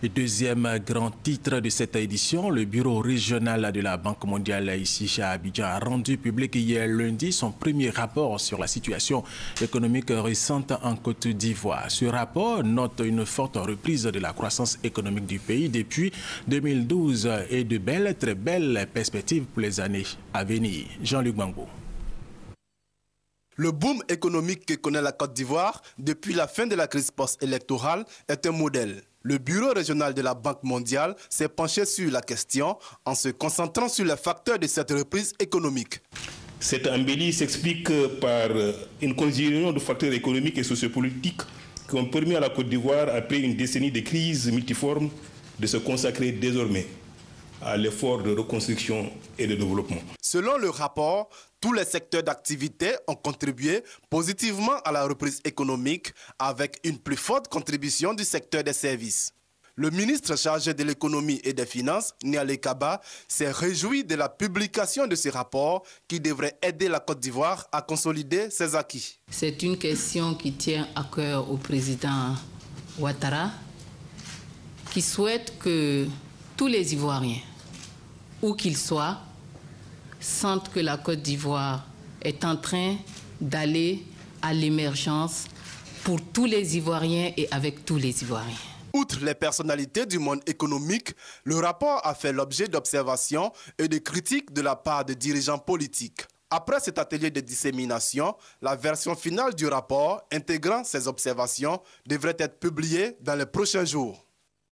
Et deuxième grand titre de cette édition, le bureau régional de la Banque mondiale ici à Abidjan a rendu public hier lundi son premier rapport sur la situation économique récente en Côte d'Ivoire. Ce rapport note une forte reprise de la croissance économique du pays depuis 2012 et de très belles perspectives pour les années à venir. Jean-Luc Gbangbo. Le boom économique que connaît la Côte d'Ivoire depuis la fin de la crise post-électorale est un modèle. Le bureau régional de la Banque mondiale s'est penché sur la question en se concentrant sur les facteurs de cette reprise économique. Cette embellie s'explique par une conjugaison de facteurs économiques et sociopolitiques qui ont permis à la Côte d'Ivoire, après une décennie de crises multiformes, de se consacrer désormais à l'effort de reconstruction et de développement. Selon le rapport, tous les secteurs d'activité ont contribué positivement à la reprise économique avec une plus forte contribution du secteur des services. Le ministre chargé de l'économie et des finances, Nialé Kaba, s'est réjoui de la publication de ce rapport qui devrait aider la Côte d'Ivoire à consolider ses acquis. C'est une question qui tient à cœur au président Ouattara, qui souhaite que tous les Ivoiriens, où qu'ils soient, sentent que la Côte d'Ivoire est en train d'aller à l'émergence pour tous les Ivoiriens et avec tous les Ivoiriens. Outre les personnalités du monde économique, le rapport a fait l'objet d'observations et de critiques de la part de dirigeants politiques. Après cet atelier de dissémination, la version finale du rapport intégrant ces observations devrait être publiée dans les prochains jours.